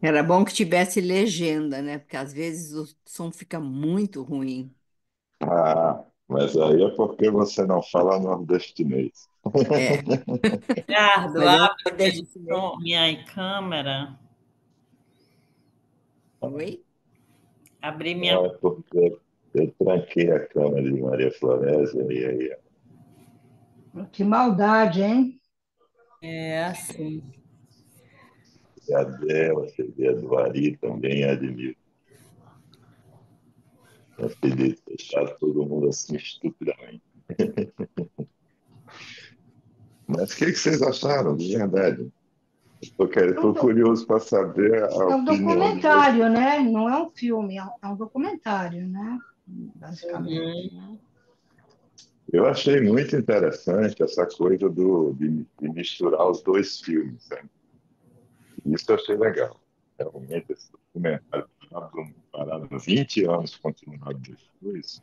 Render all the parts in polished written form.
Era bom que tivesse legenda, né? Porque às vezes o som fica muito ruim. Ah, mas aí é porque você não fala nordestinês. É, Ricardo, mas eu não abre aquele nordestinês. som, minha câmera. Oi? Abri minha. Não, é porque eu tranquei a câmera de Maria Florésia e aí Que maldade, hein? É assim. a dela, a do Ari também admiro. É pedir deixar todo mundo assim estupidamente. Mas o que vocês acharam, de verdade? É um, Tô curioso para saber a é um opinião de vocês. documentário, né? Não é um filme, é um documentário, né? Basicamente, Uhum. né? Eu achei muito interessante essa coisa de misturar os dois filmes, né? Isso eu achei legal. Realmente, esse documentário parado 20 anos continuado depois,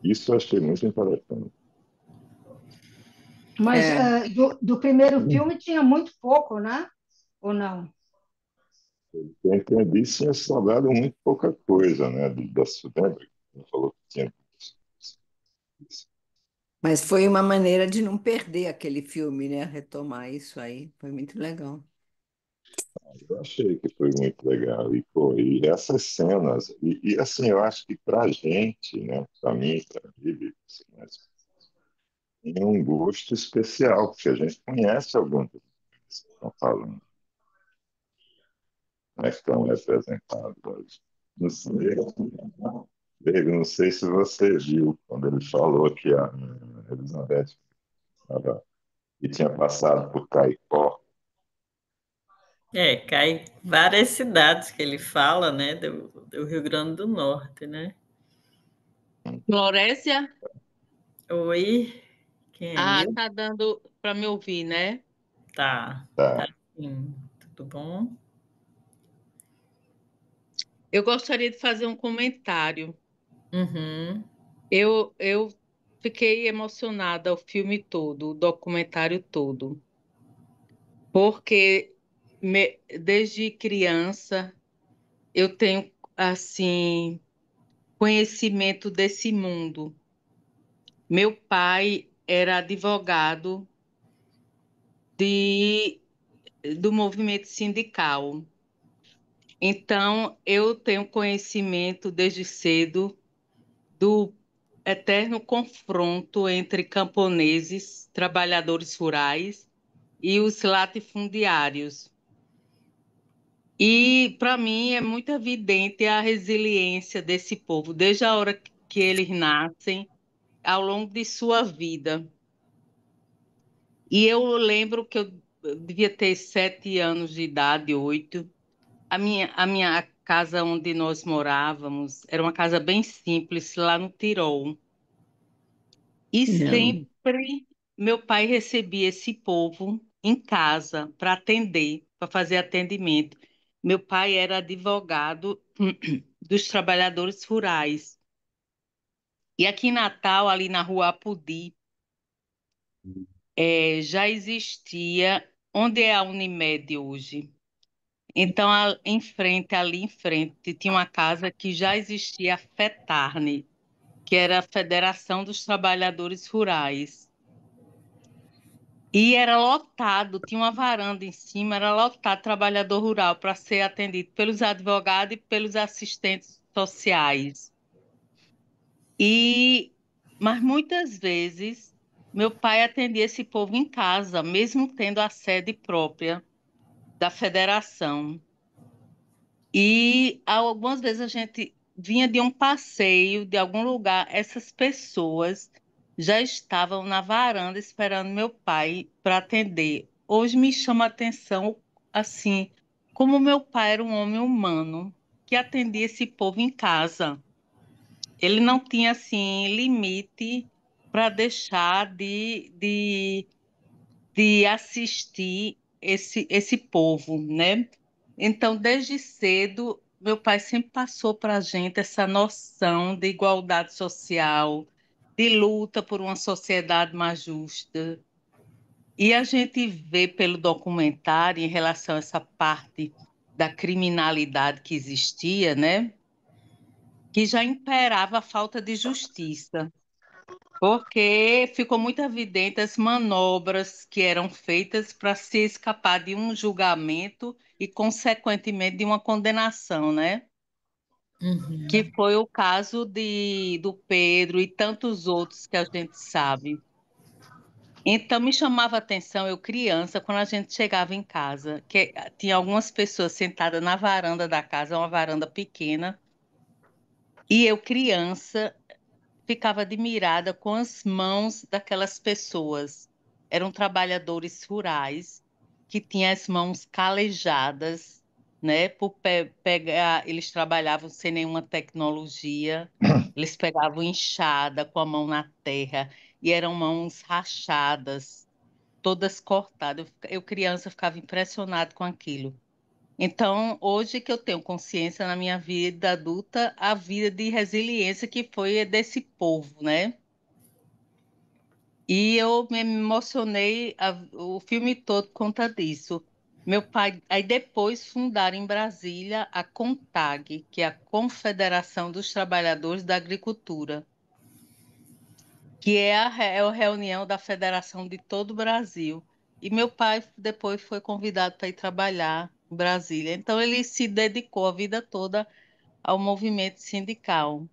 isso eu achei muito interessante. Mas É, do primeiro filme tinha muito pouco, né? Ou não? Eu entendi, tinha sobrado muito pouca coisa, né? Da Sudene, que falou que tinha. mas foi uma maneira de não perder aquele filme, né? Retomar isso aí. Foi muito legal. Eu achei que foi muito legal. E, pô, e essas cenas, assim, eu acho que para a gente, né? Para mim, para a Bibi, assim, mas tem um gosto especial, porque a gente conhece alguns dos que estão falando, né, que estão representados hoje. Não sei, não sei se você viu quando ele falou que a Elizabeth estava, e tinha passado por Caicó. É, cai várias cidades que ele fala, né? Do Rio Grande do Norte, né? Florécia? Oi, quem é Ah, meu? tá dando para me ouvir, né? Tá, tá Tá. sim. Tudo bom? Eu gostaria de fazer um comentário. Uhum. Eu fiquei emocionada o filme todo, o documentário todo, porque desde criança eu tenho, assim, conhecimento desse mundo. Meu pai era advogado de, do movimento sindical. Então, eu tenho conhecimento desde cedo do eterno confronto entre camponeses, trabalhadores rurais e os latifundiários. E, para mim, é muito evidente a resiliência desse povo, desde a hora que eles nascem, ao longo de sua vida. E eu lembro que eu devia ter 7 anos de idade, 8. A minha casa onde nós morávamos era uma casa bem simples, lá no Tirol. E Não. sempre meu pai recebia esse povo em casa para atender, para fazer atendimento. Meu pai era advogado dos trabalhadores rurais. E aqui em Natal, ali na rua Apodi, já existia, onde é a Unimed hoje? Então, em frente, ali em frente, tinha uma casa que já existia a FETARNE, que era a Federação dos Trabalhadores Rurais. E era lotado, tinha uma varanda em cima, era lotado trabalhador rural para ser atendido pelos advogados e pelos assistentes sociais. E, mas muitas vezes meu pai atendia esse povo em casa, mesmo tendo a sede própria da federação. E algumas vezes a gente vinha de um passeio, de algum lugar, essas pessoas já estavam na varanda esperando meu pai para atender. Hoje me chama a atenção, assim, como meu pai era um homem humano que atendia esse povo em casa. Ele não tinha, assim, limite para deixar de assistir esse povo, né? Então, desde cedo, meu pai sempre passou para a gente essa noção de igualdade social, de luta por uma sociedade mais justa. E a gente vê pelo documentário, em relação a essa parte da criminalidade que existia, né? Que já imperava a falta de justiça, porque ficou muito evidente as manobras que eram feitas para se escapar de um julgamento e, consequentemente, de uma condenação, né? Uhum. Que foi o caso do Pedro e tantos outros que a gente sabe. Então, me chamava a atenção, eu criança, quando a gente chegava em casa, que tinha algumas pessoas sentadas na varanda da casa, uma varanda pequena, e eu, criança, ficava admirada com as mãos daquelas pessoas. Eram trabalhadores rurais que tinham as mãos calejadas, né? Pegar, eles trabalhavam sem nenhuma tecnologia, eles pegavam enxada com a mão na terra e eram mãos rachadas, todas cortadas. Eu criança, ficava impressionada com aquilo. Então, hoje que eu tenho consciência na minha vida adulta, a vida de resiliência que foi desse povo, né? E eu me emocionei o filme todo por conta disso. Meu pai, aí depois fundaram em Brasília a CONTAG, que é a Confederação dos Trabalhadores da Agricultura, que é a reunião da federação de todo o Brasil. E meu pai depois foi convidado para ir trabalhar em Brasília. Então ele se dedicou a vida toda ao movimento sindical.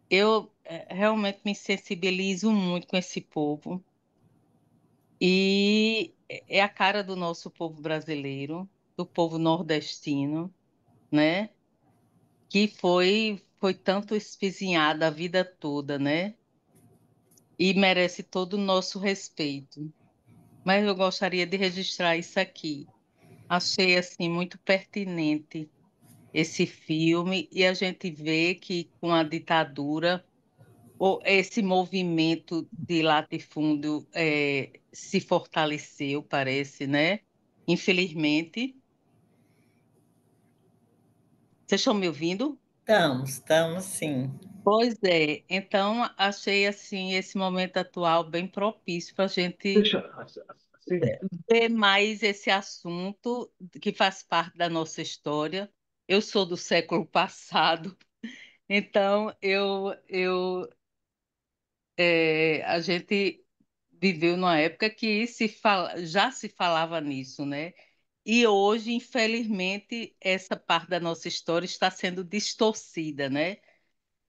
Eu realmente me sensibilizo muito com esse povo e é a cara do nosso povo brasileiro, do povo nordestino, né? Que foi tanto espezinhado a vida toda, né? E merece todo o nosso respeito. Mas eu gostaria de registrar isso aqui. Achei assim muito pertinente esse filme e a gente vê que com a ditadura esse movimento de latifúndio se fortaleceu, parece, né? Infelizmente. Vocês estão me ouvindo? Estamos sim. Pois é. Então, achei assim esse momento atual bem propício para a gente Deixa, assim, ver mais esse assunto que faz parte da nossa história. Eu sou do século passado, então a gente viveu numa época que já se falava nisso, né? E hoje, infelizmente, essa parte da nossa história está sendo distorcida, né?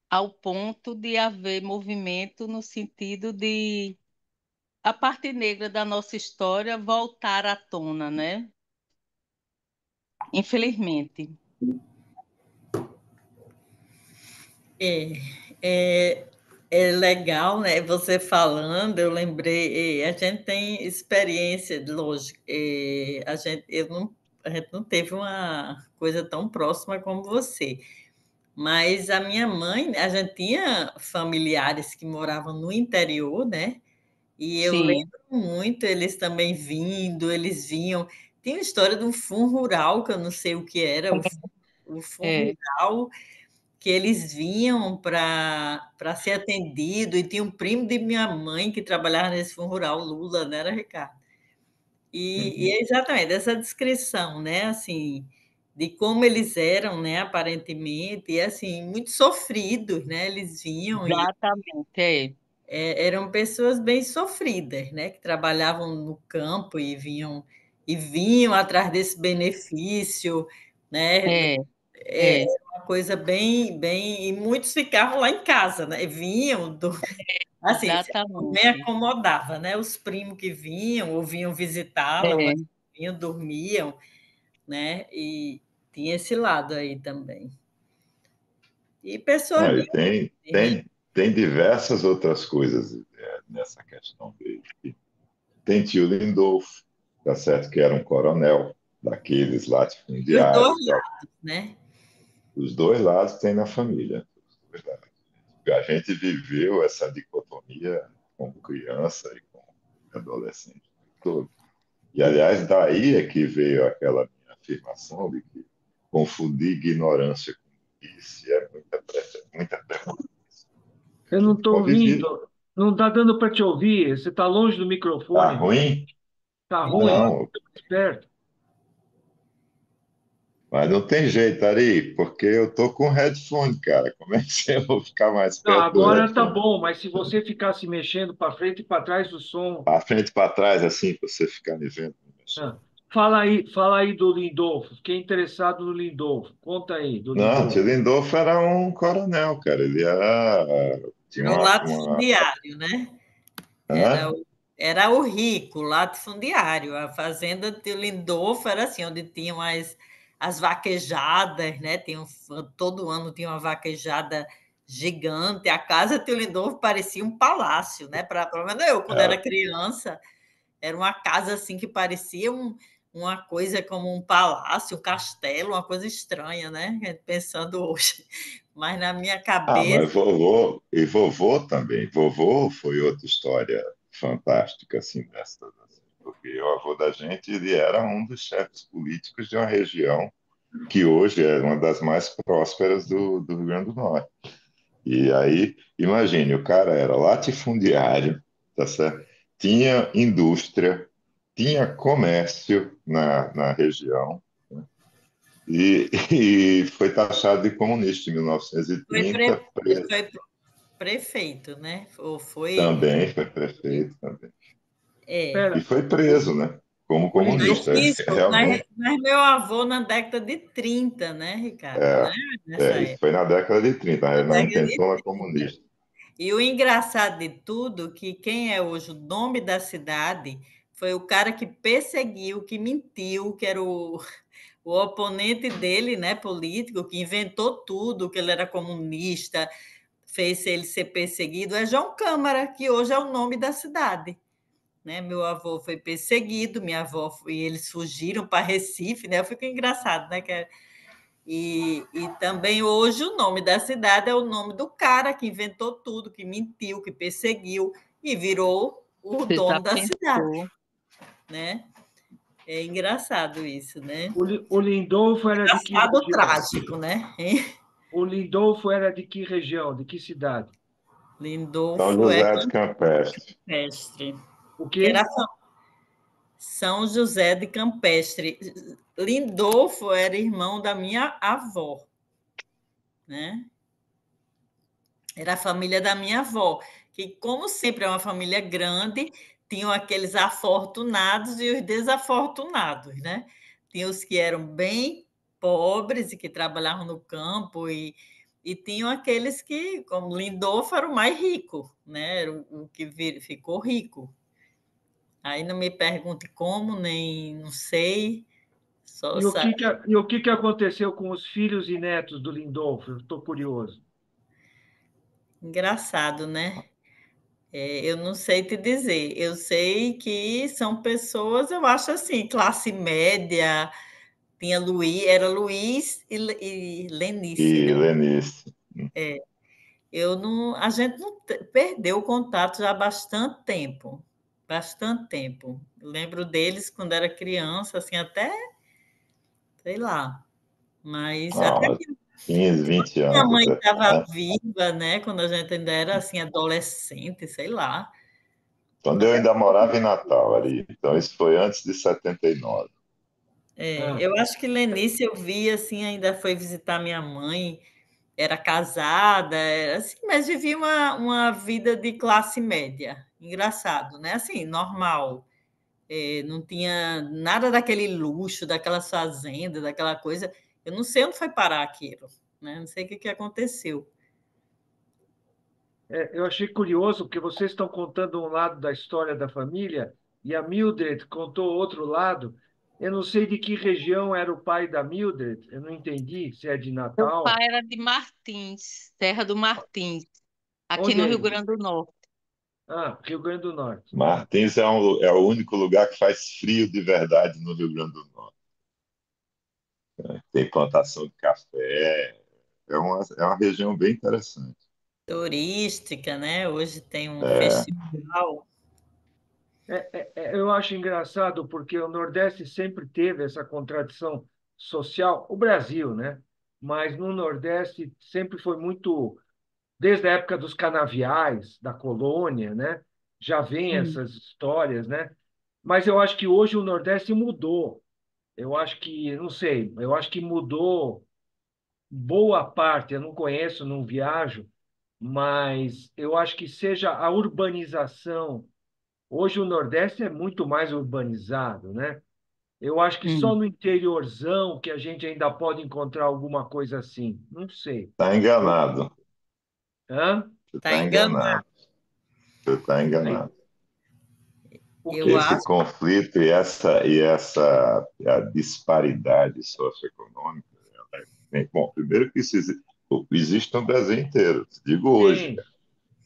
Ao ponto de haver movimento no sentido de a parte negra da nossa história voltar à tona, né? Infelizmente. É, é, é legal, né? Você falando, eu lembrei, a gente tem experiência, lógico, a gente não teve uma coisa tão próxima como você, mas a minha mãe, a gente tinha familiares que moravam no interior, né? E eu Sim, lembro muito eles também eles vinham. Tem uma história de um fundo rural, que eu não sei o que era, o fundo é, rural que eles vinham para ser atendido, e tinha um primo de minha mãe que trabalhava nesse fundo rural, Lula, né, era Ricardo? E é exatamente essa descrição, né, assim, de como eles eram, né, aparentemente, e assim, muito sofridos, né, eles vinham e exatamente, eram pessoas bem sofridas, né, que trabalhavam no campo e vinham atrás desse benefício, né, é, é é, uma coisa bem, e muitos ficavam lá em casa, né? Vinham do, assim, bem exatamente. acomodava, né? Os primos que vinham ou vinham visitá-la, mas É, vinham, dormiam, né? E tinha esse lado aí também. E pessoas Não, e bem ricas. tem diversas outras coisas nessa questão dele. Tem tio Lindolfo, tá certo, que era um coronel daqueles E os dois latifundiários. lados, né? Os dois lados tem na família. Os dois lados. A gente viveu essa dicotomia como criança e como adolescente todo. E, aliás, daí é que veio aquela minha afirmação de que confundir ignorância com isso é muita pergunta. eu não estou Convivi. ouvindo, não está dando para te ouvir. Você está longe do Tá microfone, ruim? está ruim, Não, esperto. Mas não tem jeito, Ari, porque eu tô com headphone, cara. Como é que eu vou ficar mais Não, perto do agora tá headphone? bom, mas se você ficar se mexendo para frente e para trás do som. Para frente e para trás, assim, para você ficar me vendo. Me mexendo. Ah, fala aí do Lindolfo. Fiquei interessado no Lindolfo. Conta aí do Não, tio Lindolfo. Lindolfo era um coronel, cara. Ele era. Tinha Era o latifundiário, né? Era hã? o, era o rico, latifundiário. A fazenda de Lindolfo era assim, onde tinham as vaquejadas, né? Todo ano tinha uma vaquejada gigante. A casa de Lindolfo parecia um palácio, né? Pelo menos eu, quando era Era. criança, era uma casa assim que parecia uma coisa como um palácio, um castelo, uma coisa estranha, né? Pensando hoje. Mas na minha Ah, cabeça, mas vovô, e vovô também. Vovô foi outra história fantástica, assim, dessa. Assim, porque o avô da gente, ele era um dos chefes políticos de uma região que hoje é uma das mais prósperas do Rio Grande do Norte. E aí, imagine, o cara era latifundiário, tá certo? Tinha indústria, tinha comércio na região, né? E foi taxado de comunista em foi, 1930, pre, preso. foi prefeito, né? Ou foi. Também foi prefeito também. É. E Pera, foi preso, né? Como o Mas comunista. Lindolfo. isso, mas, Realmente. mas meu avô na década de 30, né, Ricardo? Né? É, Nessa isso época. foi na década de 30, Na na década de intentona 30. comunista. E o engraçado de tudo, que quem é hoje o nome da cidade foi o cara que perseguiu, que mentiu, que era o oponente dele, né, político, que inventou tudo, que ele era comunista, fez ele ser perseguido, é João Câmara, que hoje é o nome da cidade. Né? Meu avô foi perseguido, minha avó e eles fugiram para Recife, né? Eu fico engraçado, né? E também hoje o nome da cidade é o nome do cara que inventou tudo, que mentiu, que perseguiu e virou o Você já dono da cidade, pensou? né? É engraçado isso, né? O Lindolfo era de que Engraçado, região? trágico, né? O Lindolfo era de que região? De que cidade? São Lindolfo é José de Campestre. campestre, O que era quê? São José de Campestre. Lindolfo era irmão da minha avó, né? Era a família da minha avó, que, como sempre é uma família grande, tinham aqueles afortunados e os desafortunados, né? Tinha os que eram bem pobres e que trabalhavam no campo, e tinham aqueles que, como Lindolfo, era o mais rico, né? Era o que ficou rico. Aí não me pergunte como, nem não sei, só E o que que aconteceu com os filhos e netos do Lindolfo? Eu estou curioso. engraçado, né? Eu não sei te dizer. Eu sei que são pessoas, eu acho assim, classe média. Tinha Luiz, era Luiz e Lenice, E né? Lenice. Eu não, a gente não perdeu o contato já há bastante tempo. Bastante tempo. Eu lembro deles quando era criança, assim, até, sei lá. Mas até Ah, que 15, 20 minha anos mãe até. estava Né? viva, né? Quando a gente ainda era assim, adolescente, sei lá. Quando eu Até ainda morava em Natal, ali. Então, isso foi antes de 79. Ah, Eu acho que Lenice eu vi assim, ainda foi visitar minha mãe, era casada, era assim, mas vivia uma vida de classe média. Engraçado, né? Assim, normal. Não tinha nada daquele luxo, daquelas fazendas, daquela coisa. Eu não sei onde foi parar aquilo, né? Não sei o que que aconteceu. eu achei curioso porque vocês estão contando um lado da história da família e a Mildred contou outro lado. Eu não sei de que região era o pai da Mildred. Eu não entendi se é de Meu Natal. pai era de Martins, Terra do Martins, aqui Onde no é Rio isso? Grande do Norte. Ah, Rio Grande do Norte. Martins é o único lugar que faz frio de verdade no Rio Grande do Norte. Tem plantação de café. É uma região bem interessante. Turística, né? Hoje tem um É, festival. Eu acho engraçado porque o Nordeste sempre teve essa contradição social, o Brasil, né? Mas no Nordeste sempre foi muito, desde a época dos canaviais, da colônia, né? Já vem Hum. essas histórias, né? Mas eu acho que hoje o Nordeste mudou. Eu acho que, não sei, eu acho que mudou boa parte. Eu não conheço, não viajo, mas eu acho que seja a urbanização. Hoje o Nordeste é muito mais urbanizado, né? Eu acho que só Hum. no interiorzão que a gente ainda pode encontrar alguma coisa assim. Não sei. Está Eu- enganado. Hã? Você Tá está enganado. enganado. Você está Aí, enganado. o Eu quê? Esse acho. conflito e essa a disparidade socioeconômica, bom, primeiro que isso existe no Brasil inteiro. Digo hoje, Sim,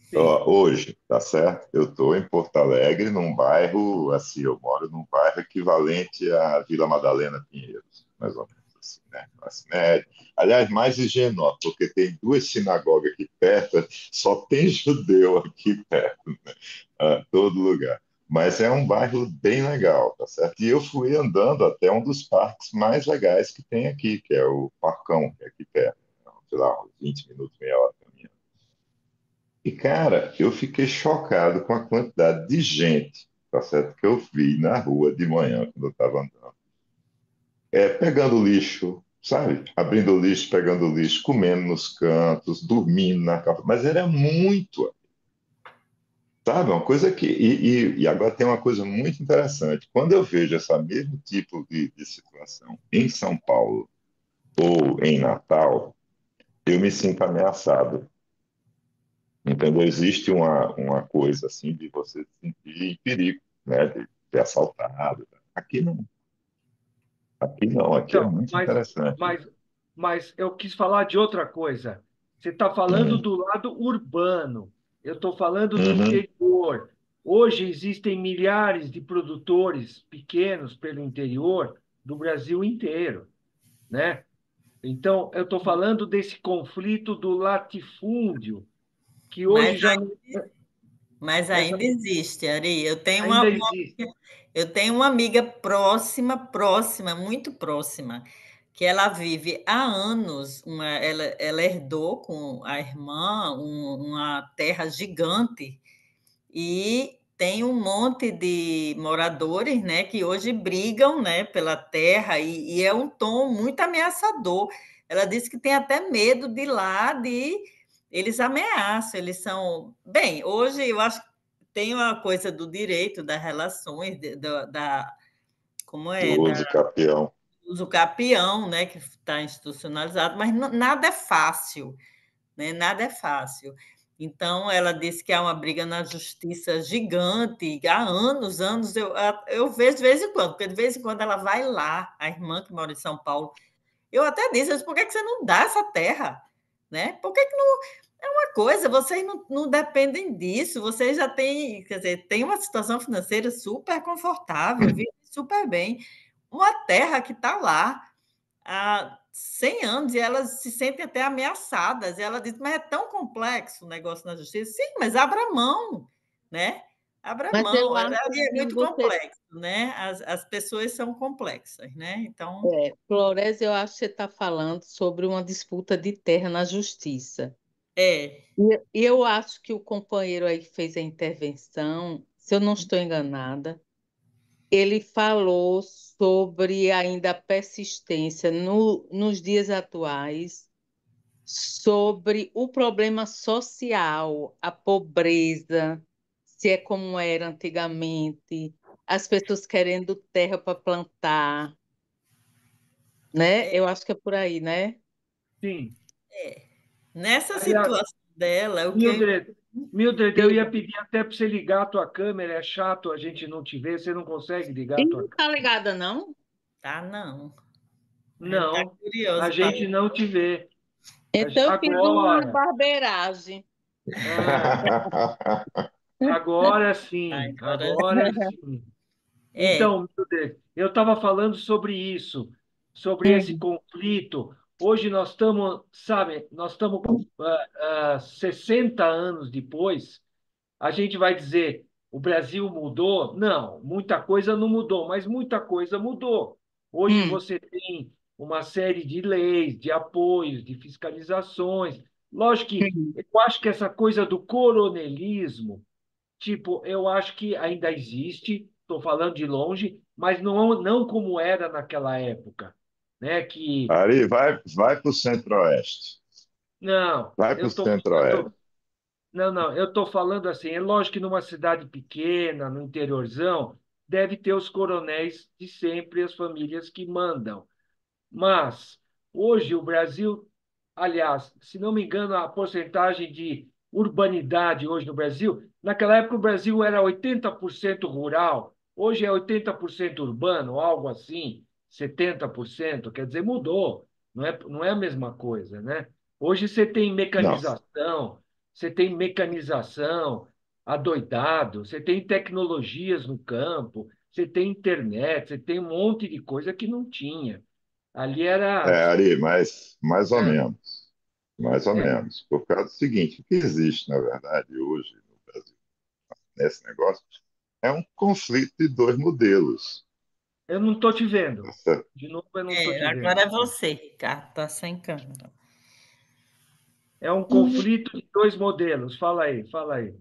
sim. ó, hoje, tá certo? Eu estou em Porto Alegre, num bairro, assim, eu moro num bairro equivalente à Vila Madalena Pinheiros, mais ou menos assim, né? Classe média. Aliás, mais higienótico, porque tem duas sinagogas aqui perto, só tem judeu aqui perto, todo lugar. Mas é um bairro bem legal, tá certo? E eu fui andando até um dos parques mais legais que tem aqui, que é o Parcão, que é aqui perto. Então, sei lá, uns 20 minutos, meia hora caminhando. E, cara, eu fiquei chocado com a quantidade de gente, tá certo? Que eu vi na rua de manhã, quando eu estava andando. Pegando lixo, sabe? Abrindo lixo, pegando lixo, comendo nos cantos, dormindo na calçada. Mas era muito. Sabe, uma coisa que. E agora tem uma coisa muito interessante. Quando eu vejo esse mesmo tipo de situação em São Paulo ou em Natal, eu me sinto ameaçado. Entendeu? Existe uma coisa assim de você se sentir em perigo, né? De ser assaltado. Aqui não. Aqui não. Aqui é Então, muito interessante. mas eu quis falar de outra coisa. Você está falando Uhum. do lado urbano, eu estou falando do Uhum. interior. Hoje existem milhares de produtores pequenos pelo interior do Brasil inteiro, né? Então, eu estou falando desse conflito do latifúndio, que Mas, hoje já não, mas essa ainda existe, Ari. ainda existe. Eu tenho uma amiga próxima, próxima, muito próxima, que ela vive há anos. Ela herdou com a irmã uma terra gigante e tem um monte de moradores, né, que hoje brigam, né, pela terra e é um tom muito ameaçador. Ela disse que tem até medo de ir lá, de eles ameaçam, eles são bem. Hoje eu acho que tem uma coisa do direito das relações da como Do é uso capião. uso capião, né, que está institucionalizado, mas nada é fácil, né? Nada é fácil. Então, ela disse que há uma briga na justiça gigante, há anos, anos, eu vejo de vez em quando, porque de vez em quando ela vai lá, a irmã que mora em São Paulo, eu até disse, eu disse, por que você não dá essa terra? Né? Por que não... É uma coisa, vocês não dependem disso, vocês já têm, quer dizer, tem uma situação financeira super confortável, vive super bem. Uma terra que está lá, há 100 anos e elas se sentem até ameaçadas. E ela diz: mas é tão complexo o negócio na justiça. Sim, mas abra mão, né? Abra Mas eu mão. acho É que muito você, complexo, né? As pessoas são complexas, né? Então, Flores, eu acho que você está falando sobre uma disputa de terra na justiça. é. E eu acho que o companheiro aí que fez a intervenção, se eu não estou enganada, ele falou sobre ainda a persistência nos dias atuais, sobre o problema social, a pobreza, se é como era antigamente, as pessoas querendo terra para plantar, né? Eu acho que é por aí, né? Sim. Nessa Aliás, situação dela, o que eu Mildred, Mildred, eu ia Diga. pedir até para você ligar a tua câmera. É chato a gente não te ver. Você não consegue ligar E a tua não câmera? tá ligada, não? tá, não. A gente está Não, a curioso para gente não te vê. Então eu fiz uma Agora, barbeiragem. ah, agora sim, agora. agora sim. É. Então, Mildred, eu estava falando sobre isso, sobre esse Hum, conflito. Hoje nós estamos, sabe, nós estamos 60 anos depois. A gente vai dizer, o Brasil mudou? Não, muita coisa não mudou, mas muita coisa mudou. Hoje hum, você tem uma série de leis, de apoios, de fiscalizações. Lógico que hum. eu acho que essa coisa do coronelismo, tipo, eu acho que ainda existe, estou falando de longe, mas não como era naquela época, né? Que Ari, vai para o Centro-Oeste. não, Vai para o Centro-Oeste. não, eu estou falando assim, é lógico que numa cidade pequena, no interiorzão, deve ter os coronéis de sempre, as famílias que mandam. Mas hoje o Brasil, aliás, se não me engano, a porcentagem de urbanidade hoje no Brasil, naquela época o Brasil era 80% rural, hoje é 80% urbano, algo assim, 70%, quer dizer, mudou, não é a mesma coisa, né? Hoje Não, você tem mecanização adoidado, você tem tecnologias no campo, você tem internet, você tem um monte de coisa que não tinha. Ali era. Ari, mas mais ou É, menos. Mais ou é. menos. Por causa do seguinte, o que existe, na verdade, hoje no Brasil, nesse negócio, é um conflito de dois modelos. Eu não estou te vendo. Tá certo? De novo, eu não estou te Agora vendo. é você, Ricardo, tá sem câmera. É um conflito de dois modelos. Fala aí, fala aí.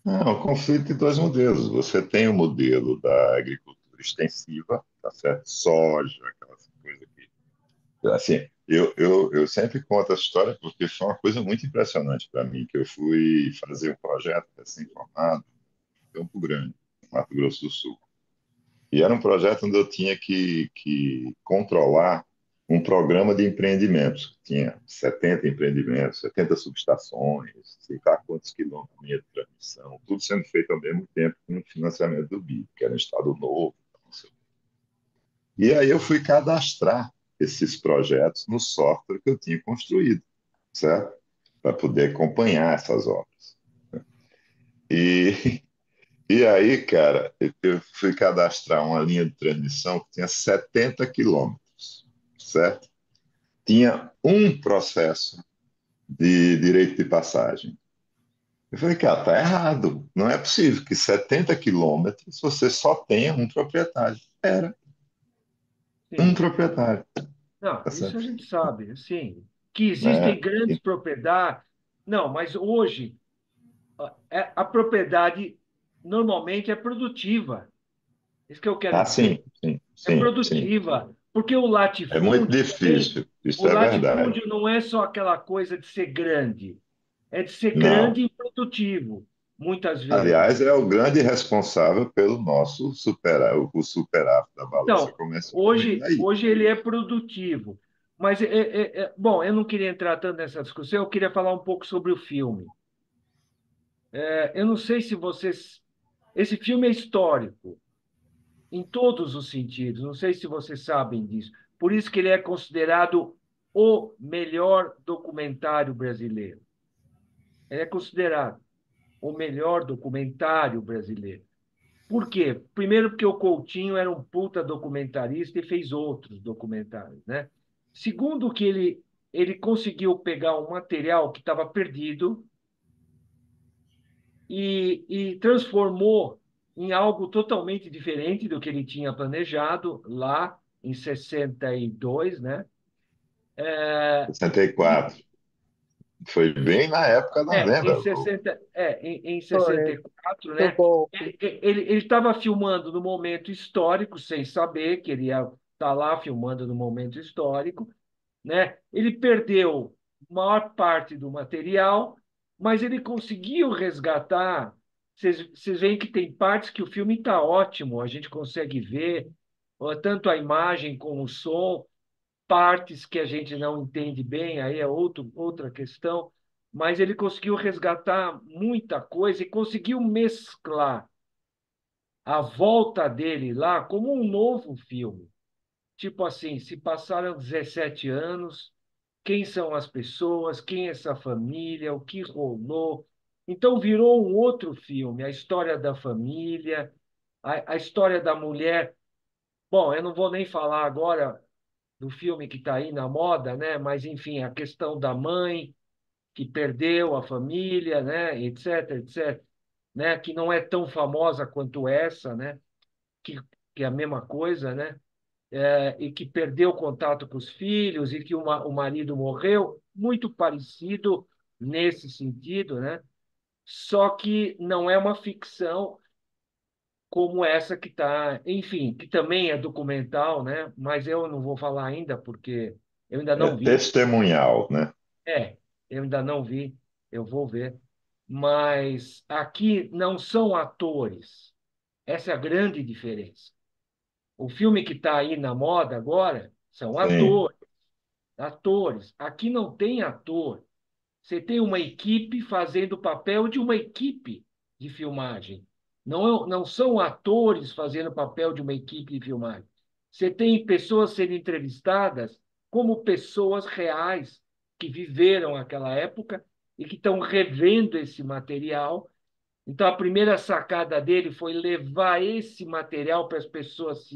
Não, é um conflito de dois modelos. Você tem o modelo da agricultura extensiva, tá certo? Soja, aquelas coisas que. Assim, eu sempre conto essa história porque foi uma coisa muito impressionante para mim, que eu fui fazer um projeto recém-formado em Campo Grande, Mato Grosso do Sul. E era um projeto onde eu tinha que controlar um programa de empreendimentos. Tinha 70 empreendimentos, 70 subestações, sei lá quantos quilômetros de linha de transmissão, tudo sendo feito ao mesmo tempo com o financiamento do BID, que era um estado novo. Não sei. E aí eu fui cadastrar esses projetos no software que eu tinha construído, certo? Para poder acompanhar essas obras. E E aí, cara, eu fui cadastrar uma linha de transmissão que tinha 70 quilômetros, certo? Tinha um processo de direito de passagem. Eu falei, cara, tá errado. Não é possível que 70 quilômetros você só tenha um proprietário. Era um Sim. proprietário, Não, tá isso a certo? gente sabe, sim. Que existem Né? grandes propriedades. Não, mas hoje a propriedade normalmente é produtiva. Isso que eu quero Ah, dizer. sim, sim, É sim, sim. produtiva. Porque É muito difícil, o isso é verdade. latifúndio não é só aquela coisa de ser grande. É de ser Não. grande e produtivo, muitas Aliás, vezes. é o grande responsável pelo nosso o superávit da balança Então, comercial vem hoje, daí. hoje ele é produtivo. Mas, bom, eu não queria entrar tanto nessa discussão, eu queria falar um pouco sobre o filme. Eu não sei se vocês. Esse filme é histórico, em todos os sentidos, não sei se vocês sabem disso. Por isso que ele é considerado o melhor documentário brasileiro. Ele é considerado o melhor documentário brasileiro. Por quê? Primeiro, porque o Coutinho era um puta documentarista e fez outros documentários, né? Segundo, que ele conseguiu pegar um material que estava perdido e transformou em algo totalmente diferente do que ele tinha planejado lá em 62, né? 64. Foi bem na época da Em venda. 60, em Foi 64, do né? golpe. Ele estava filmando no momento histórico, sem saber que ele ia estar lá filmando no momento histórico, né? Ele perdeu maior parte do material, mas ele conseguiu resgatar. Vocês veem que tem partes que o filme está ótimo, a gente consegue ver tanto a imagem como o som, partes que a gente não entende bem, aí é outra questão, mas ele conseguiu resgatar muita coisa e conseguiu mesclar a volta dele lá como um novo filme. Tipo assim, se passaram 17 anos, quem são as pessoas, quem é essa família, o que rolou. Então virou um outro filme, a história da família, a história da mulher. Bom, eu não vou nem falar agora do filme que está aí na moda, né? Mas enfim, a questão da mãe que perdeu a família, né? Etc, etc, né? Que não é tão famosa quanto essa, né? Que, que é a mesma coisa, né? E que perdeu contato com os filhos e que o marido morreu, muito parecido nesse sentido, né? Só que não é uma ficção, como essa que está, enfim, que também é documental, né? Mas eu não vou falar ainda, porque eu ainda É não vi. testemunhal, né? É, eu ainda não vi, eu vou ver. Mas aqui não são atores. Essa é a grande diferença. O filme que está aí na moda agora são Sim. atores, atores. Aqui não tem ator. Você tem uma equipe fazendo o papel de uma equipe de filmagem. Não são atores fazendo o papel de uma equipe de filmagem. Você tem pessoas sendo entrevistadas como pessoas reais que viveram aquela época e que estão revendo esse material. Então, a primeira sacada dele foi levar esse material para as pessoas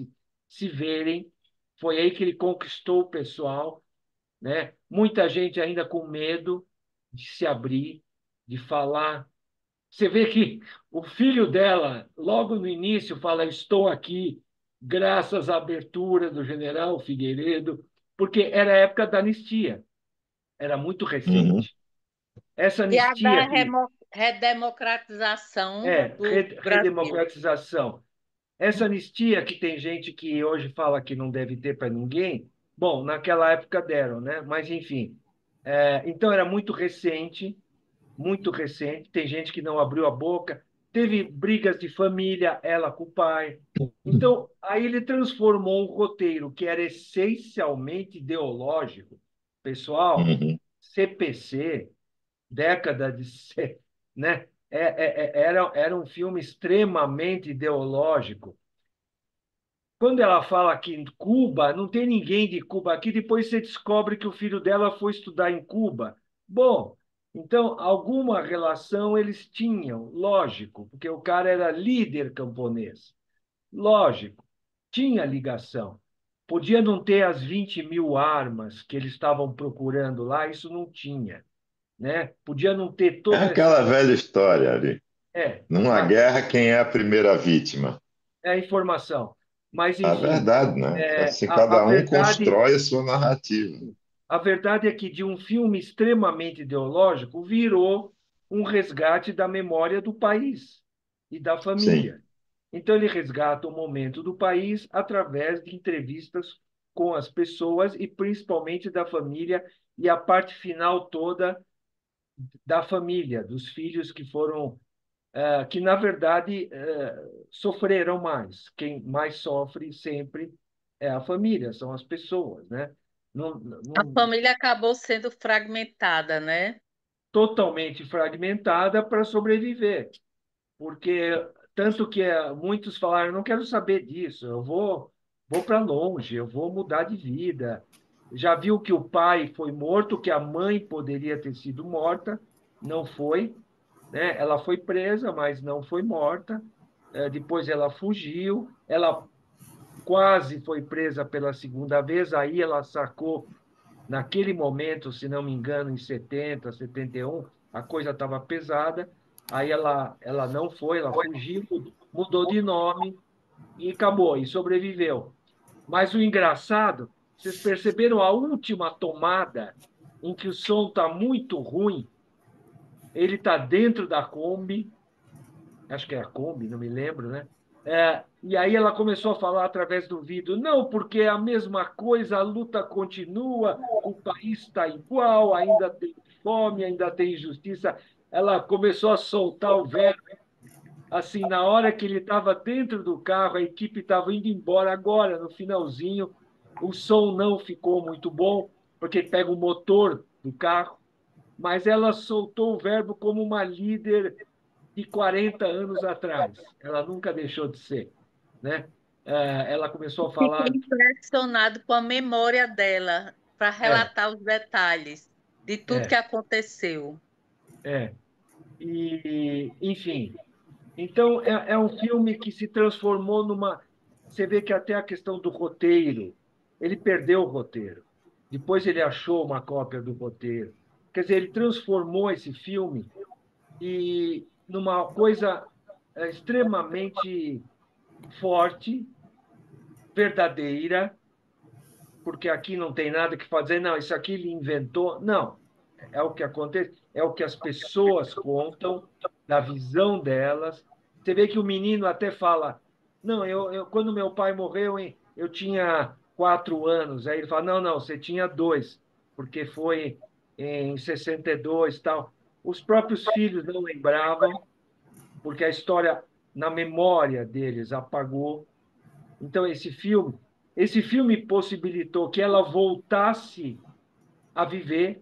se verem. Foi aí que ele conquistou o pessoal, né? Muita gente ainda com medo de se abrir, de falar. Você vê que o filho dela, logo no início, fala: Estou aqui graças à abertura do general Figueiredo, porque era a época da anistia, era muito Uhum. recente. Essa E a anistia da que redemocratização do Brasil. redemocratização, essa anistia que tem gente que hoje fala que não deve ter para ninguém, bom, naquela época deram, né? Mas, enfim. Então, era muito recente, muito recente. Tem gente que não abriu a boca. Teve brigas de família, ela com o pai. Então, aí ele transformou um roteiro que era essencialmente ideológico. Pessoal, Uhum. CPC, década de, né? Era um filme extremamente ideológico. Quando ela fala que em Cuba, não tem ninguém de Cuba aqui, depois você descobre que o filho dela foi estudar em Cuba. Bom, então alguma relação eles tinham, lógico, porque o cara era líder camponês. Lógico, tinha ligação. Podia não ter as 20.000 armas que eles estavam procurando lá, isso não tinha, né? Podia não ter É toda essa. aquela velha história ali. É, Numa mas guerra, quem é a primeira vítima? é a informação. Mas, A enfim, verdade, né? Assim, a cada um verdade. constrói a sua narrativa. A verdade é que de um filme extremamente ideológico virou um resgate da memória do país e da Sim. família. Então, ele resgata o momento do país através de entrevistas com as pessoas e principalmente da família e a parte final toda da família, dos filhos que foram, que na verdade sofreram mais. Quem mais sofre sempre é a família, são as pessoas, né? Não, A não, família acabou sendo fragmentada, né? totalmente fragmentada para sobreviver, porque tanto que muitos falaram, não quero saber disso, vou para longe, eu vou mudar de vida. Já viu que o pai foi morto, que a mãe poderia ter sido morta, não foi, né? Ela foi presa, mas não foi morta. Depois ela fugiu, ela quase foi presa pela segunda vez, aí ela sacou naquele momento, se não me engano, em 70, 71, a coisa estava pesada. Aí ela não foi, ela fugiu, mudou de nome e acabou, e sobreviveu. Mas o engraçado, vocês perceberam a última tomada em que o som está muito ruim? Ele está dentro da Kombi, acho que é a Kombi, não me lembro, né? E aí ela começou a falar através do vídeo, não, porque é a mesma coisa, a luta continua, o país está igual, ainda tem fome, ainda tem injustiça. Ela começou a soltar o verbo, assim, na hora que ele estava dentro do carro, a equipe estava indo embora agora, no finalzinho, o som não ficou muito bom, porque pega o motor do carro, mas ela soltou o verbo como uma líder de 40 anos atrás. Ela nunca deixou de ser, né? Ela começou a Fiquei falar, impressionado com a memória dela para é, relatar os detalhes de tudo que é, aconteceu. é. E, enfim, então é um filme que se transformou numa. Você vê que até a questão do roteiro, ele perdeu o roteiro. Depois ele achou uma cópia do roteiro. Quer dizer, ele transformou esse filme numa coisa extremamente forte, verdadeira, porque aqui não tem nada que fazer, não, isso aqui ele inventou. Não, é o que acontece, é o que as pessoas contam, da visão delas. Você vê que o menino até fala: Não, quando meu pai morreu, eu tinha 4 anos. Aí ele fala, não, não, você tinha dois, porque foi em 62 e tal. Os próprios filhos não lembravam, porque a história, na memória deles, apagou. Então, esse filme possibilitou que ela voltasse a viver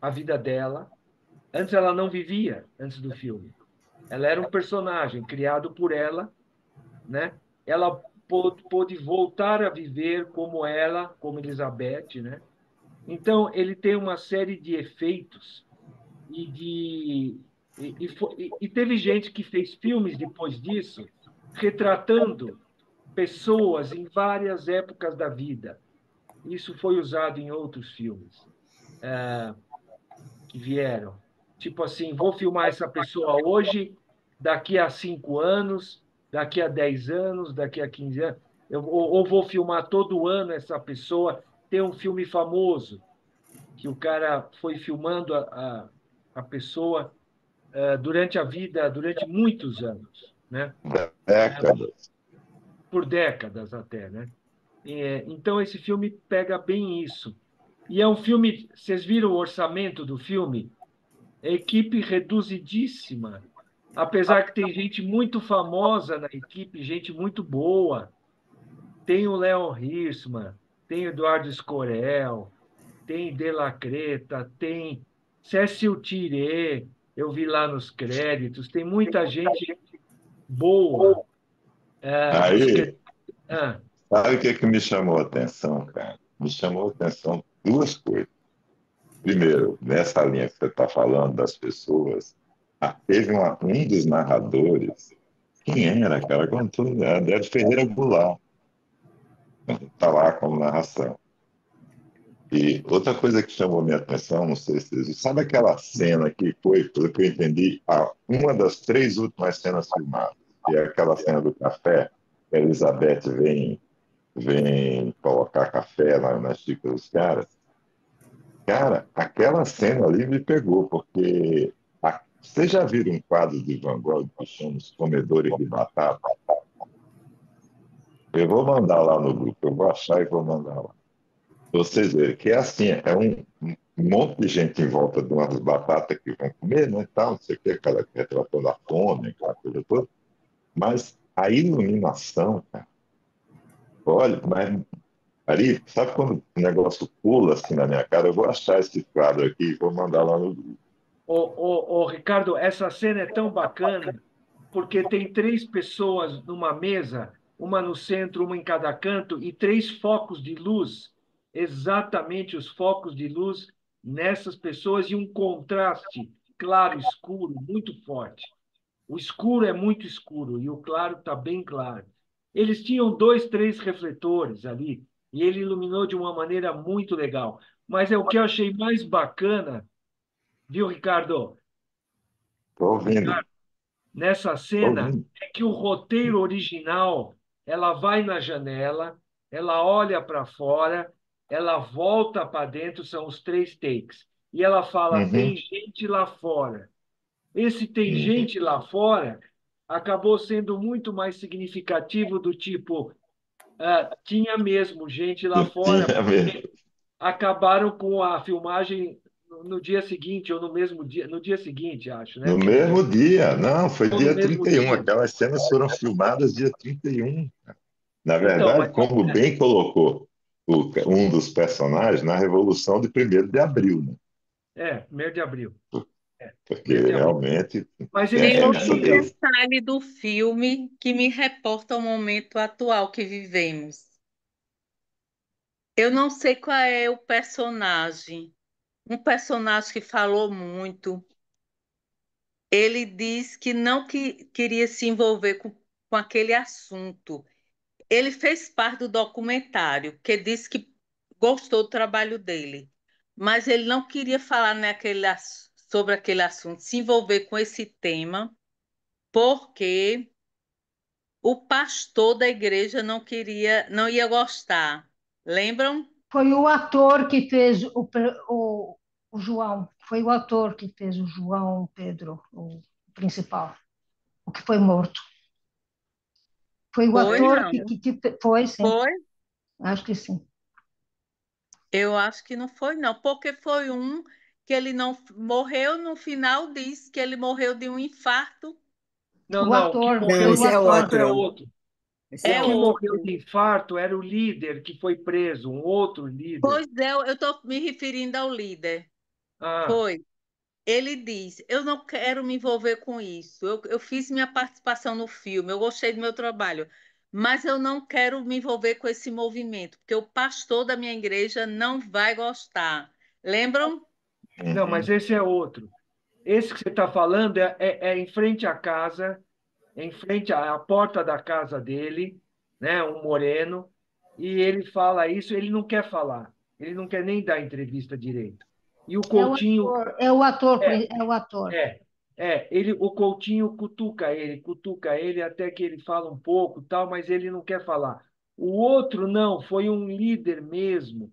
a vida dela. Antes ela não vivia, antes do filme. Ela era um personagem criado por ela, né? Ela pôde voltar a viver como ela, como Elizabeth, né? Então, ele tem uma série de efeitos e de e teve gente que fez filmes depois disso retratando pessoas em várias épocas da vida. Isso foi usado em outros filmes que vieram. Tipo assim, vou filmar essa pessoa hoje, daqui a 5 anos, daqui a 10 anos, daqui a 15 anos. Ou vou filmar todo ano essa pessoa. Tem um filme famoso que o cara foi filmando a pessoa durante a vida, durante muitos anos, né? Décadas. Por décadas até, né? Então, esse filme pega bem isso. E é um filme, vocês viram o orçamento do filme? É equipe reduzidíssima. Apesar que tem gente muito famosa na equipe, gente muito boa. Tem o Leon Hirschman, tem o Eduardo Escorel, tem De La Creta, tem Cécile Tiré, eu vi lá nos créditos. Tem muita gente boa nos Aí, créditos. Ah, sabe o que que me chamou a atenção, cara? Me chamou a atenção duas coisas. Primeiro, nessa linha que você está falando das pessoas, teve um dos narradores, quem era, cara? Contou, era de Ferreira Goulart, está lá como narração. E outra coisa que chamou minha atenção, não sei se vocês sabe aquela cena que foi, pelo que eu entendi, uma das três últimas cenas filmadas, que é aquela cena do café, que a Elizabeth vem colocar café na xícara dos caras. Cara, aquela cena ali me pegou, porque vocês já viram um quadro de Van Gogh que chama Os Comedores de Batata? Eu vou mandar lá no grupo, eu vou achar e vou mandar lá. Vocês verem que é assim, é um monte de gente em volta de umas batatas que vão comer, né, tal, não sei o que, aquela retratando a fome, aquela coisa toda. Mas a iluminação, cara, olha, mas ali, sabe quando o negócio pula assim na minha cara? Eu vou achar esse quadro aqui e vou mandar lá no grupo. Ricardo, essa cena é tão bacana porque tem três pessoas numa mesa, uma no centro, uma em cada canto, e três focos de luz, exatamente os focos de luz nessas pessoas, e um contraste claro-escuro muito forte. O escuro é muito escuro e o claro está bem claro. Eles tinham dois, três refletores ali, e ele iluminou de uma maneira muito legal. Mas é o que eu achei mais bacana, viu, Ricardo? Estou ouvindo, Nessa estou cena ouvindo. é que o roteiro original, ela vai na janela, ela olha para fora, ela volta para dentro, são os três takes. E ela fala: tem Uhum, gente lá fora. Esse tem uhum. gente lá fora acabou sendo muito mais significativo do tipo, tinha mesmo gente lá fora, Tinha mesmo. acabaram com a filmagem no dia seguinte, ou no mesmo dia, no dia seguinte, acho, No né? mesmo dia, não, foi Ou no dia mesmo 31. dia. Aquelas cenas foram filmadas dia 31. Na Então, verdade, como bem colocou um dos personagens na Revolução de 1º de Abril, né? 1º de abril. Porque 1º de abril. realmente Mas eles Tem é, outro fugiram. detalhe do filme que me reporta ao momento atual que vivemos. Eu não sei qual é o personagem. Um personagem que falou muito. Ele diz que não queria se envolver com aquele assunto. Ele fez parte do documentário, que disse que gostou do trabalho dele, mas ele não queria falar sobre aquele assunto, se envolver com esse tema, porque o pastor da igreja não queria, não ia gostar. Lembram? Foi o ator que fez o João, foi o ator que fez o João Pedro, o principal, o que foi morto. Foi o Foi, ator não. foi, sim, Foi? acho que sim. Eu acho que não foi, não, porque foi um que ele não morreu no final, diz que ele morreu de um infarto. Não, O não, o que ator, Não, morreu foi o de esse é ator. infarto é outro. outro. Esse O é É que outro. morreu outro. de infarto era o líder que foi preso, um outro líder. Pois é, eu estou me referindo ao líder. Ah, Foi. Ele diz: Eu não quero me envolver com isso. Eu fiz minha participação no filme, eu gostei do meu trabalho, mas eu não quero me envolver com esse movimento, porque o pastor da minha igreja não vai gostar. Lembram? não, mas Uhum. esse é outro. Esse que você está falando é em frente à casa, em frente à porta da casa dele, né? Um moreno, e ele fala isso, ele não quer falar, ele não quer nem dar entrevista direito. E o Coutinho, é, É o ator. é, o Coutinho cutuca ele até que ele fala um pouco, tal, mas ele não quer falar. O outro não, foi um líder mesmo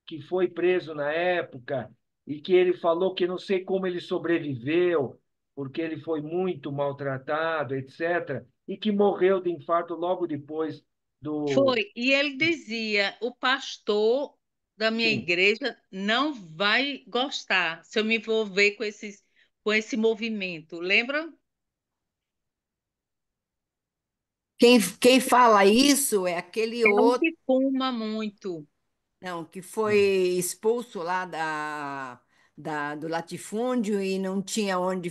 que foi preso na época e que ele falou que não sei como ele sobreviveu, porque ele foi muito maltratado, etc., e que morreu de infarto logo depois do. Foi. E ele dizia: O pastor da minha Sim. igreja não vai gostar se eu me envolver com esse movimento. Lembram? Quem fala isso é aquele É um outro, que fuma muito. não, que foi expulso lá do latifúndio e não tinha onde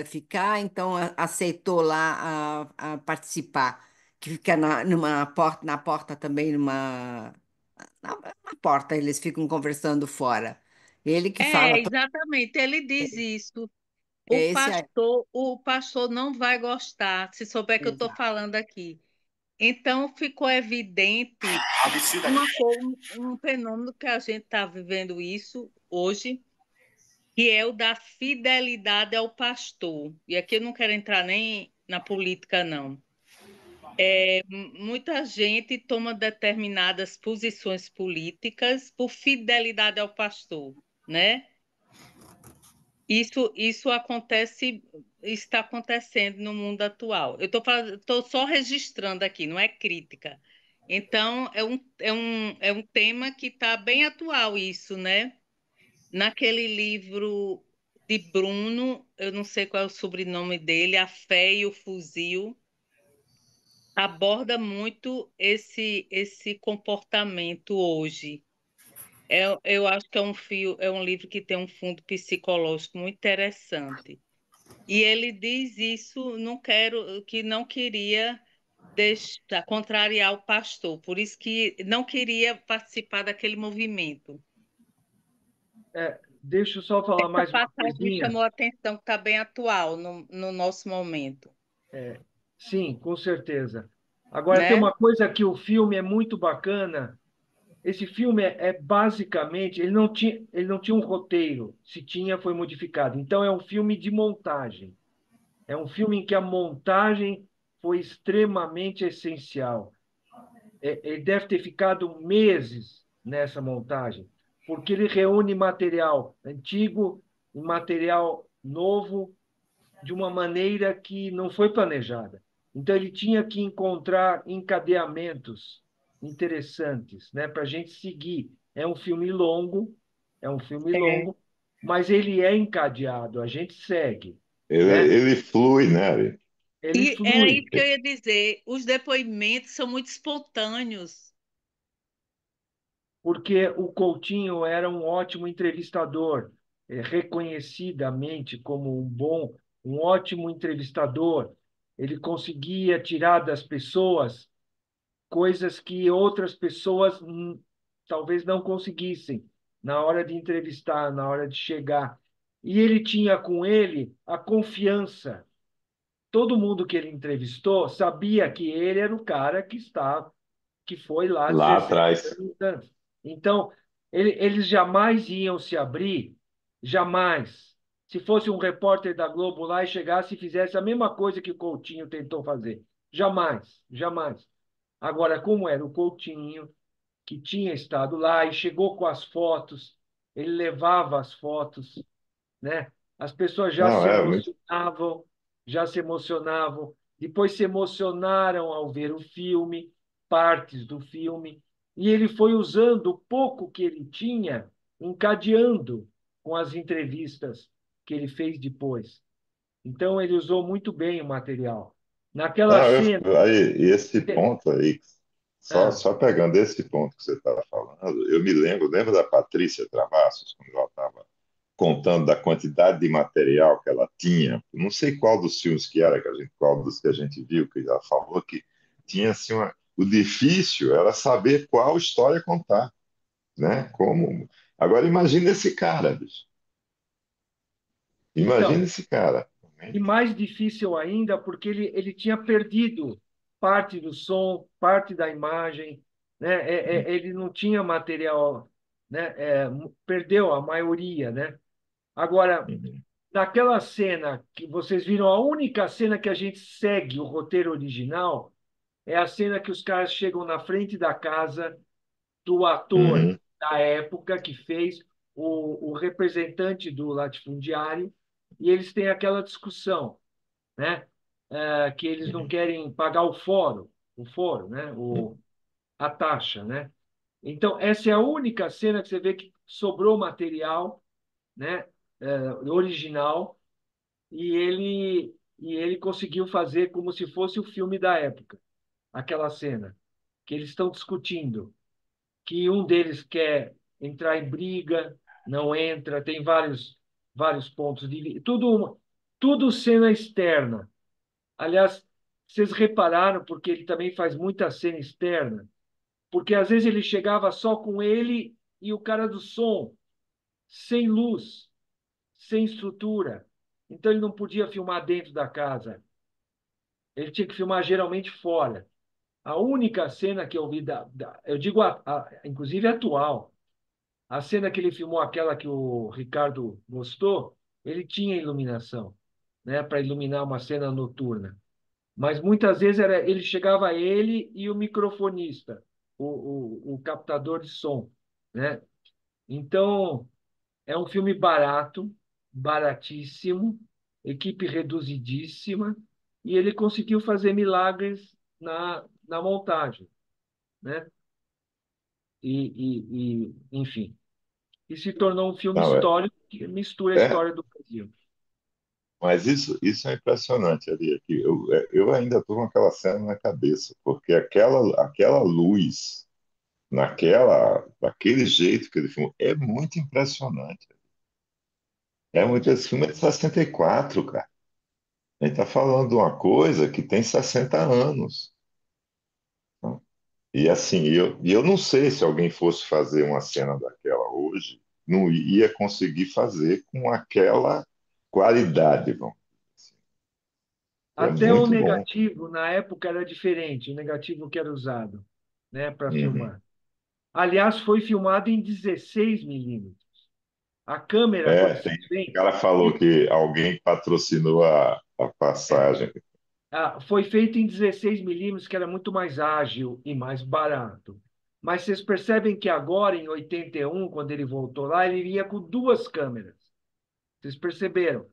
ficar, então aceitou lá a participar, que fica na porta também, na porta, eles ficam conversando fora. Ele que É, fala, exatamente. Ele diz isso. é esse aí. O pastor não vai gostar se souber que eu estou Exato. falando aqui. Então ficou evidente um fenômeno que a gente está vivendo isso hoje, que é o da fidelidade ao pastor. E aqui eu não quero entrar nem na política, não. Muita gente toma determinadas posições políticas por fidelidade ao pastor, né? Isso acontece, está acontecendo no mundo atual. Eu estou só registrando aqui, não é crítica. Então, é um tema que está bem atual, isso, né? Naquele livro de Bruno, eu não sei qual é o sobrenome dele, A Fé e o Fuzil, aborda muito esse comportamento hoje. Eu acho que é um livro que tem um fundo psicológico muito interessante. E ele diz isso, que não queria deixar, contrariar o pastor, por isso que não queria participar daquele movimento. Deixa eu só falar Essa mais uma passagem me coisinha. chamou a atenção, que está bem atual no nosso momento, É, sim, com certeza. Agora, tem né? uma coisa que o filme é muito bacana. Esse filme é basicamente, ele não tinha um roteiro. Se tinha, foi modificado. Então, é um filme de montagem. É um filme em que a montagem foi extremamente essencial. Ele deve ter ficado meses nessa montagem, porque ele reúne material antigo e material novo de uma maneira que não foi planejada. Então, ele tinha que encontrar encadeamentos interessantes, né, para a gente seguir. É um filme É. longo, mas ele é encadeado, a gente segue, Ele, né? ele flui, né, Ari? Ele E era isso flui. que eu ia dizer, os depoimentos são muito espontâneos. Porque o Coutinho era um ótimo entrevistador, reconhecidamente como um ótimo entrevistador. Ele conseguia tirar das pessoas coisas que outras pessoas talvez não conseguissem na hora de entrevistar, na hora de chegar. E ele tinha com ele a confiança. Todo mundo que ele entrevistou sabia que ele era o cara que foi lá Lá 17 atrás. anos antes. Então, eles jamais iam se abrir, jamais. Se fosse um repórter da Globo lá e chegasse e fizesse a mesma coisa que o Coutinho tentou fazer. Jamais, jamais. Agora, como era o Coutinho, que tinha estado lá e chegou com as fotos, ele levava as fotos, né? As pessoas Não, é muito. já se emocionavam, depois se emocionaram ao ver o filme, partes do filme, e ele foi usando o pouco que ele tinha, encadeando com as entrevistas que ele fez depois. Então, ele usou muito bem o material. Naquela Não, cena. aí, e esse ponto aí, Ah, só pegando esse ponto que você estava falando, eu me lembro da Patrícia Travassos, quando ela estava contando da quantidade de material que ela tinha. Não sei qual dos filmes que era, qual dos que a gente viu, que ela falou que tinha assim o difícil era saber qual história contar, né? Como. Agora imagine esse cara, bicho. Imagine então, esse cara. e mais difícil ainda, porque ele tinha perdido parte do som, parte da imagem, né? Ele não tinha material, né? Perdeu a maioria, né? Agora, Uhum, naquela cena que vocês viram, a única cena que a gente segue o roteiro original é a cena que os caras chegam na frente da casa do ator uhum, da época que fez o representante do latifundiário, e eles têm aquela discussão, né? Que eles não uhum, querem pagar o foro, né? A taxa, né? Então, essa é a única cena que você vê que sobrou material, né? Original, e ele conseguiu fazer como se fosse o filme da época, aquela cena que eles estão discutindo, que um deles quer entrar em briga, não entra, tem vários pontos de tudo cena externa. Aliás, vocês repararam porque ele também faz muita cena externa, porque às vezes ele chegava só com ele e o cara do som, sem luz, sem estrutura. Então ele não podia filmar dentro da casa. Ele tinha que filmar geralmente fora. A única cena que eu vi eu digo inclusive atual, a cena que ele filmou, aquela que o Ricardo gostou, ele tinha iluminação, né, para iluminar uma cena noturna. Mas muitas vezes ele chegava ele e o microfonista, o captador de som, né? Então, é um filme barato, baratíssimo, equipe reduzidíssima, e ele conseguiu fazer milagres na montagem, né? Enfim, e se tornou um filme não, histórico que mistura a é, história do Brasil. mas isso é impressionante ali. Aqui. Eu ainda estou com aquela cena na cabeça, porque aquela luz, daquele jeito que ele filmou, é muito impressionante. Esse filme é de 64, cara. A gente está falando de uma coisa que tem 60 anos. Né? E assim, eu não sei se alguém fosse fazer uma cena daquela hoje, não ia conseguir fazer com aquela qualidade, vamos dizer assim. É Até o muito bom. negativo, na época, era diferente, o negativo que era usado, né, para Uhum. filmar. Aliás, foi filmado em 16 milímetros. A câmera, quando Tem, vocês o veem, cara falou que alguém patrocinou a é, passagem. foi feito em 16 milímetros, que era muito mais ágil e mais barato. Mas vocês percebem que agora, em 81, quando ele voltou lá, ele ia com duas câmeras. Vocês perceberam?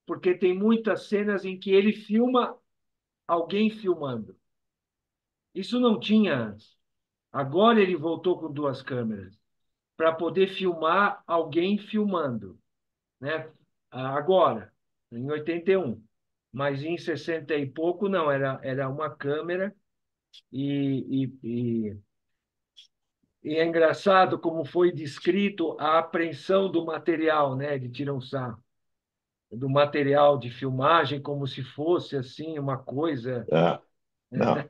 Porque tem muitas cenas em que ele filma alguém filmando. Isso não tinha antes. Agora ele voltou com duas câmeras para poder filmar alguém filmando, né? Agora, em 81. Mas em 60 e pouco, não, era uma câmera e é engraçado como foi descrito a apreensão do material, né, de tirar um sarro, do material de filmagem, como se fosse assim uma coisa. Ah, não,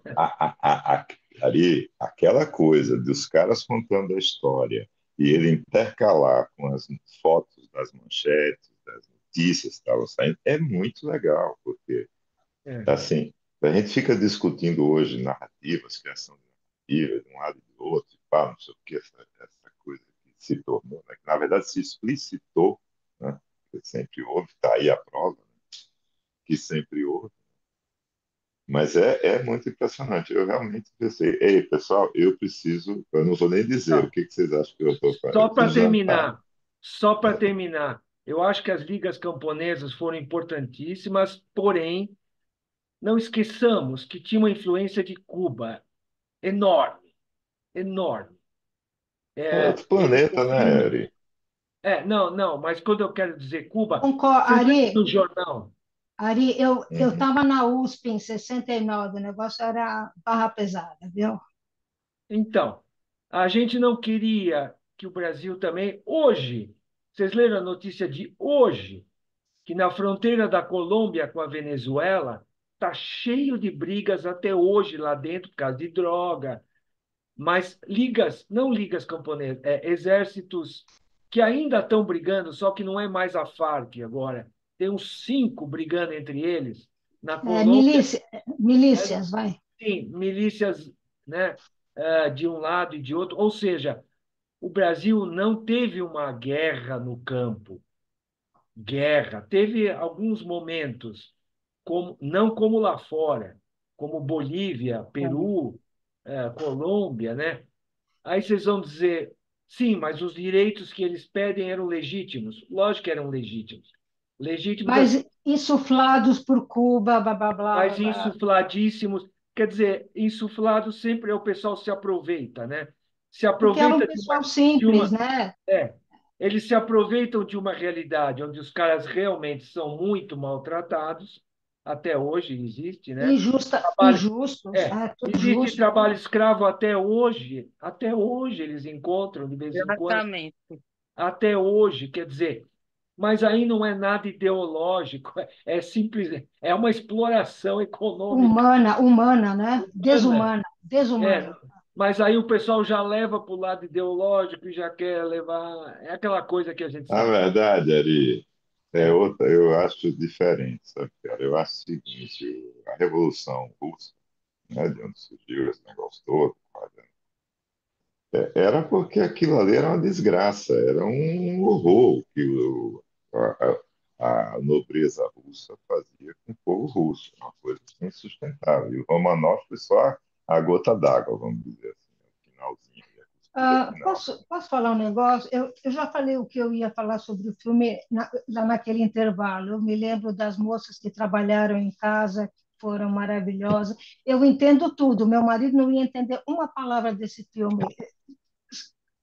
ali, aquela coisa dos caras contando a história e ele intercalar com as fotos das manchetes, das notícias que estavam saindo, é muito legal, porque, É. assim, a gente fica discutindo hoje narrativas, criação de narrativa, de um lado e do outro, e pá, não sei o que, essa coisa que se tornou, né, que na verdade se explicitou, né, que sempre houve, está aí a prova, né, que sempre houve, mas é muito impressionante. Eu realmente pensei, ei, pessoal, eu não vou nem dizer o Tá. que vocês acham que eu estou fazendo. Eu Só para preciso jantar. terminar, só para terminar, eu acho que as ligas camponesas foram importantíssimas, porém, não esqueçamos que tinha uma influência de Cuba enorme, enorme. É outro O planeta, né, filme. Eri? Não, não, mas quando eu quero dizer Cuba, vocês Ari, lembram do jornal? Ari, eu Uhum. estava na USP em 69, o negócio era barra pesada, viu? Então, a gente não queria que o Brasil também, hoje, vocês leram a notícia de hoje, que na fronteira da Colômbia com a Venezuela está cheio de brigas até hoje lá dentro por causa de droga, mas ligas, não ligas camponesas, exércitos que ainda estão brigando, só que não é mais a Farc agora. Tem uns 5 brigando entre eles. Na Colômbia, Milícias, vai. sim, milícias, né, de um lado e de outro. Ou seja, o Brasil não teve uma guerra no campo. Guerra. Teve alguns momentos, não como lá fora, como Bolívia, Peru, Colômbia, né? Aí vocês vão dizer, sim, mas os direitos que eles pedem eram legítimos. Lógico que eram legítimos. Legítimos Mas assim, insuflados por Cuba, blá, blá, blá, blá, mas blá. insufladíssimos. Quer dizer, insuflado sempre é o pessoal se aproveita, né? Se Porque era um aproveita pessoal de simples, uma, né? é, eles se aproveitam de uma realidade onde os caras realmente são muito maltratados, até hoje existe, né? Trabalho, Injustos, tudo existe justo. trabalho escravo até hoje eles encontram de vez em quando, Exatamente. até hoje, quer dizer, mas aí não é nada ideológico, é simples, é uma exploração econômica Humana, né? humana. É, Desumana. mas aí o pessoal já leva para o lado ideológico e já quer levar. É aquela coisa que a gente Na sabe. verdade, Ari, é É. outra, eu acho diferente, sabe, cara? Eu acho o seguinte, a Revolução Russa, né, de onde surgiu esse negócio todo, era porque aquilo ali era uma desgraça, era um horror que a nobreza russa fazia com o povo russo, uma coisa assim insustentável. E o Romanov foi só a gota d'água, vamos dizer assim, o finalzinho, a cuspida final. Posso falar um negócio? Eu já falei o que eu ia falar sobre o filme lá naquele intervalo. Eu me lembro das moças que trabalharam em casa, que foram maravilhosas. Eu entendo tudo. Meu marido não ia entender uma palavra desse filme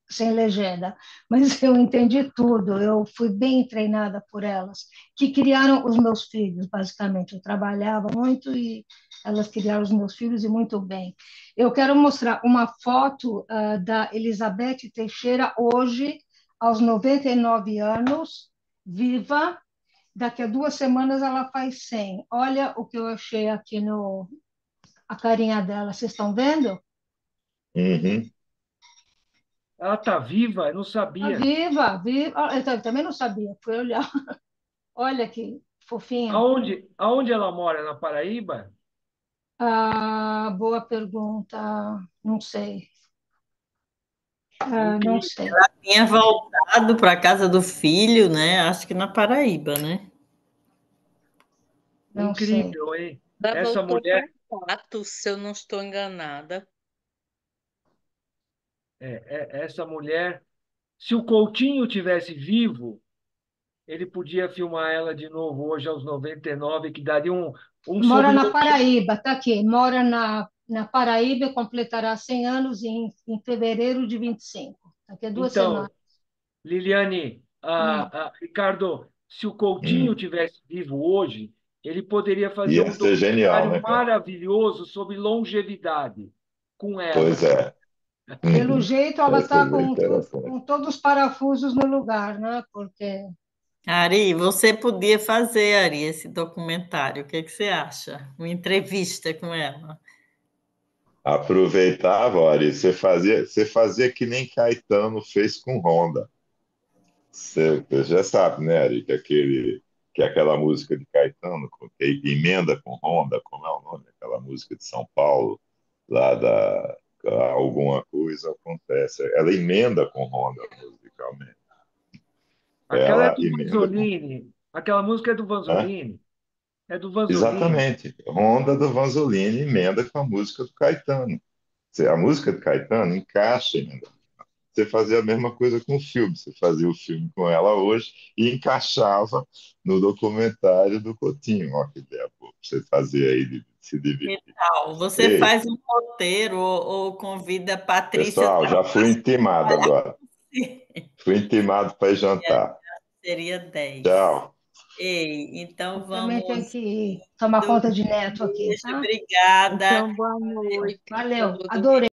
sem legenda, mas eu entendi tudo. Eu fui bem treinada por elas, que criaram os meus filhos, basicamente. Eu trabalhava muito e elas criaram os meus filhos e muito bem. Eu quero mostrar uma foto da Elizabeth Teixeira hoje, aos 99 anos, viva. Daqui a 2 semanas ela faz 100. Olha o que eu achei aqui no a carinha dela. Vocês estão vendo? Uhum. Ela está viva? Eu não Tá sabia. viva, viva. Eu também não sabia. Fui olhar. Olha que fofinha. Aonde ela mora? Na Paraíba? Boa pergunta. Não sei. Não Incrível, sei. Tinha voltado para a casa do filho, né? Acho que na Paraíba, né? Não sei. incrível, hein? Ela Essa voltou mulher, para Patos, se eu não estou enganada. essa mulher, se o Coutinho tivesse vivo, ele podia filmar ela de novo hoje aos 99, que daria um Mora sobre na Paraíba, tá aqui. Mora na Paraíba e completará 100 anos em fevereiro de 25. Daqui a duas Então, semanas. Liliane, Hum. Ricardo, se o Coutinho Hum. tivesse vivo hoje, ele poderia fazer Ia um ser genial, documentário né, cara? maravilhoso sobre longevidade com Pois ela. é. Pelo Uhum. jeito, ela Ia ser está bem com interessante. todos os parafusos no lugar, né? Porque Ari, você podia fazer, Ari, esse documentário. O que que você acha? Uma entrevista com ela. Aproveitava, olha, você fazia que nem Caetano fez com Honda. Você já sabe, né, Ari, que aquela música de Caetano, que emenda com Honda, como é o nome? Aquela música de São Paulo, lá da alguma coisa acontece. Ela emenda com Honda musicalmente. Aquela é Ela do emenda com. Vanzolini. Aquela música é do Hã? Vanzolini. É do Vanzolini. Exatamente. Honda do Vanzolini emenda com a música do Caetano. A música do Caetano encaixa ainda. Você fazia a mesma coisa com o filme. Você fazia o filme com ela hoje e encaixava no documentário do Coutinho. Ó, que ideia boa. você fazer aí, de se divertir. Então, você Ei, faz um roteiro ou convida a Patrícia pessoal, já fui intimado agora. Fui intimado para ir jantar. seria 10. Tchau. Ei, então Eu também tenho vamos que tomar indo. conta de neto aqui, Beijo, tá? obrigada. Então, boa noite. Valeu, Todos. adorei.